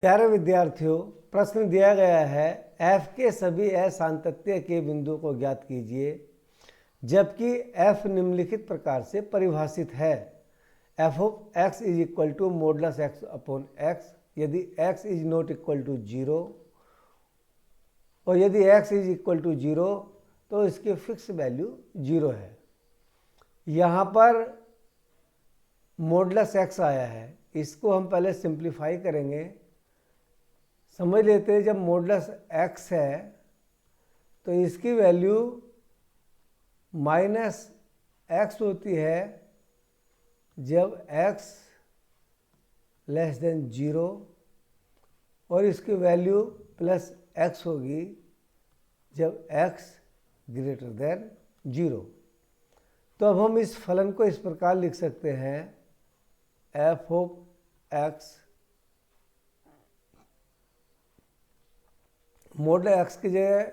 प्यारे विद्यार्थियों, प्रश्न दिया गया है f के सभी असांतत्य के बिंदुओं को ज्ञात कीजिए जबकि f निम्नलिखित प्रकार से परिभाषित है। f of x is equal to modulus x upon x यदि x is not equal to 0 और यदि x इज इक्वल टू 0 तो इसकी फिक्स वैल्यू 0 है। यहाँ पर मॉडुलस x आया है, इसको हम पहले सिंप्लीफाई करेंगे। समझ लेते हैं, जब मॉडुलस x है तो इसकी वैल्यू माइनस x होती है जब x लेस देन 0 और इसकी वैल्यू प्लस x होगी जब x ग्रेटर देन 0। तो अब हम इस फलन को इस प्रकार लिख सकते हैं, f of x modulus x की जगह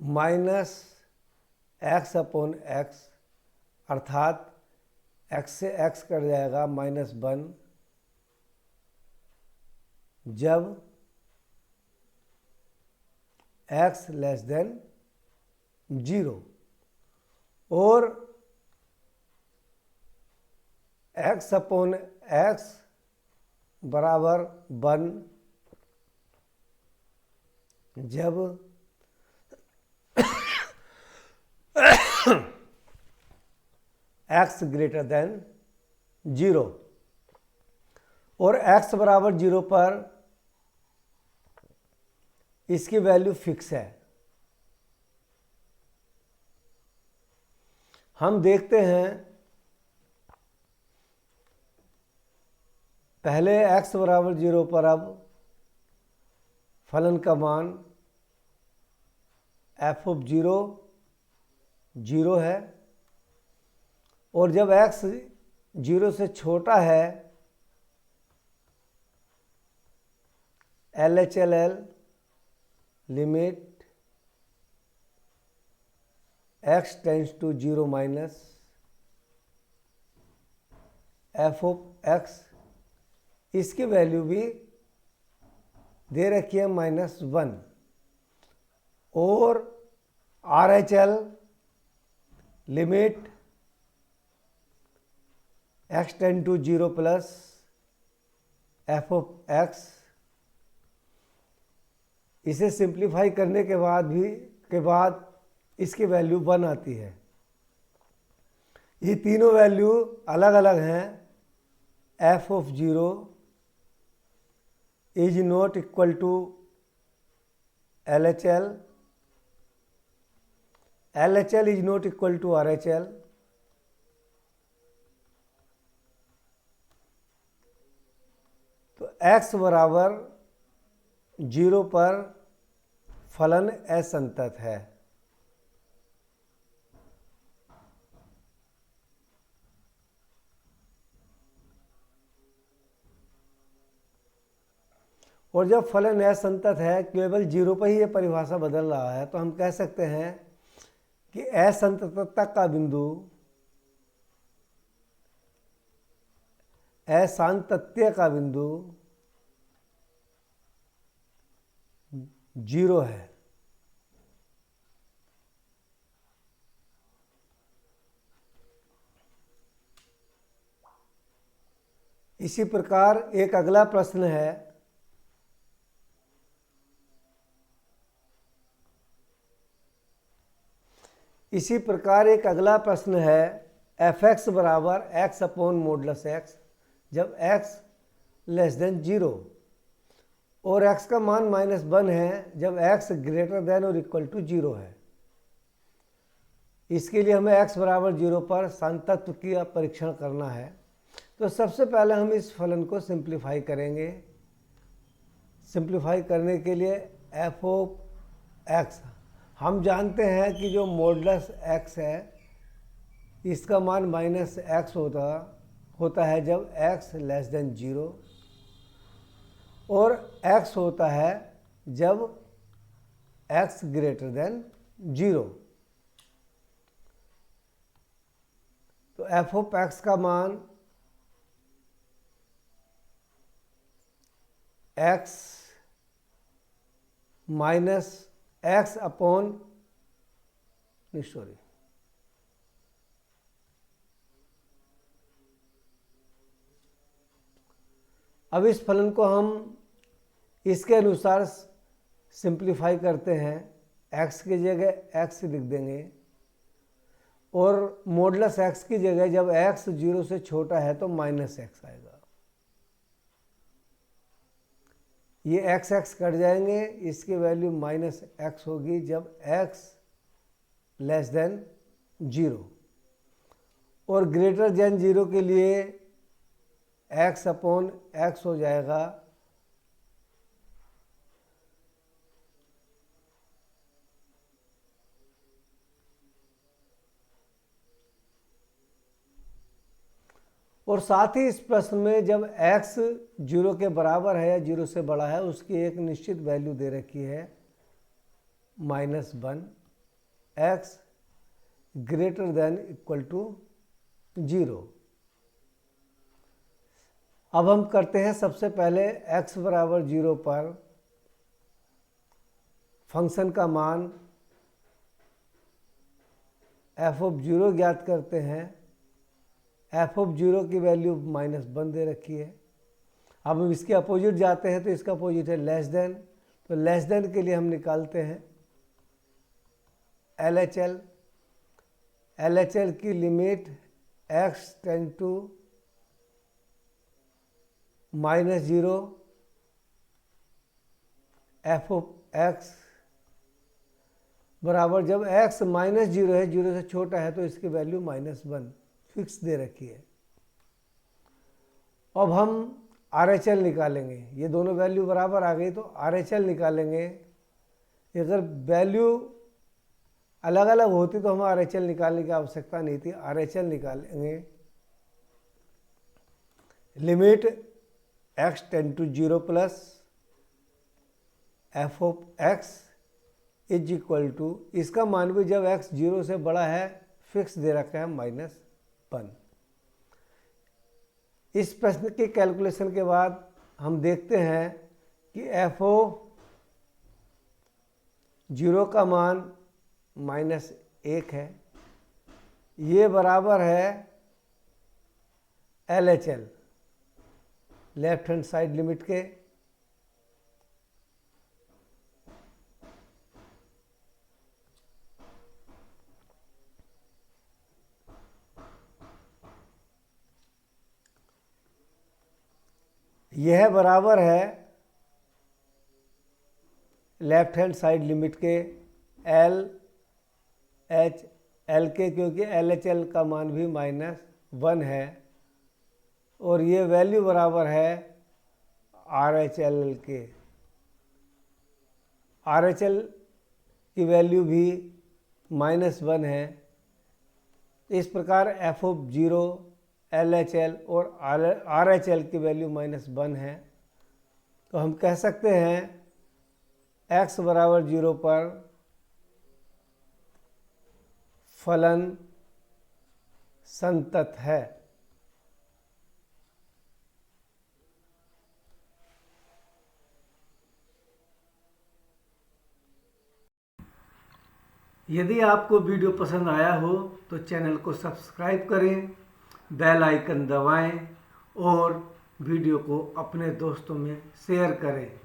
माइनस x अपॉन x अर्थात x से x कट जाएगा -1 जब x लेस देन 0 और x अपॉन x बराबर 1 जब x ग्रेटर देन 0 और x बराबर 0 पर इसकी वैल्यू फिक्स है। हम देखते हैं, पहले x बराबर 0 पर अब फलन का मान f ऑफ 0 है और जब x 0 से छोटा है LHLL limit x tends to 0 minus f of x, इसकी वैल्यू भी दे रखी है -1 और RHL limit x tend to 0 plus f of x। इसे सिंप्लीफाई करने के बाद इसकी वैल्यू 1 आती है। ये तीनों वैल्यू अलग अलग हैं। f of 0 is not equal to LHL, LHL is not equal to RHL, तो x बराबर 0 पर फलन असंतत है। और जब फलन असंतत है, केवल 0 पर ही ये परिभाषा बदल रहा है, तो हम कह सकते हैं कि असंततता का बिंदु असांतत्य का बिंदु 0 है। इसी प्रकार एक अगला प्रश्न है, fx बराबर x अपॉन मॉडुलस x जब x लेस देन 0 और x का मान -1 है जब x ग्रेटर देन और इक्वल टू 0 है। इसके लिए हमें x बराबर 0 पर सांतत्व का परीक्षण करना है। तो सबसे पहले हम इस फलन को सिंप्लीफाई करेंगे। सिंप्लीफाई करने के लिए f ऑफ x, हम जानते हैं कि जो मॉडुलस x है इसका मान -x होता है जब x लेस देन 0 और x होता है जब x ग्रेटर देन 0। तो f ऑफ x का मान एक्स माइनस एक्स अपॉन अब इस फलन को हम इसके अनुसार सिंप्लीफाई करते हैं। x की जगह x लिख देंगे और मॉडुलस x की जगह जब x 0 से छोटा है तो माइनस x आएगा। ये x कट जाएंगे, इसकी वैल्यू माइनस x होगी जब x लेस देन 0 और ग्रेटर देन 0 के लिए x अपॉन x हो जाएगा और साथ ही इस प्रश्न में जब x 0 के बराबर है या 0 से बड़ा है उसकी एक निश्चित वैल्यू दे रखी है -1, x greater than equal to 0। अब हम करते हैं सबसे पहले x बराबर 0 पर फंक्शन का मान f(0) ज्ञात करते हैं। f(0) की वैल्यू -1 दे रखी है। अब हम इसके अपोजिट जाते हैं तो इसका अपोजिट है लेस देन, तो लेस देन के लिए हम निकालते हैं LHL। LHL की limit x tend to -0 f(x) बराबर जब x -0 है, 0 से छोटा है तो इसकी वैल्यू -1 फिक्स दे रखी है। अब हम RHL निकालेंगे, ये दोनों वैल्यू बराबर आ गई तो RHL निकालेंगे। अगर वैल्यू अलग अलग होती तो हमें RHL निकालने की आवश्यकता नहीं थी। RHL निकालेंगे, limit x tend to 0 plus f(x) is equal to, इसका मान भी जब x 0 से बड़ा है फिक्स दे रखा है -1। इस प्रश्न के कैलकुलेशन के बाद हम देखते हैं कि f(0) का मान -1 है, ये बराबर है LHL left hand side limit के। यह बराबर है लेफ्ट हैंड साइड लिमिट के LHL के, क्योंकि LHL का मान भी -1 है और ये वैल्यू बराबर है RHL के। RHL की वैल्यू भी -1 है। इस प्रकार f(0), LHL और RHL की वैल्यू -1 है, तो हम कह सकते हैं x बराबर 0 पर फलन संतत है। यदि आपको वीडियो पसंद आया हो तो चैनल को सब्सक्राइब करें, बेल आइकन दबाएं और वीडियो को अपने दोस्तों में शेयर करें।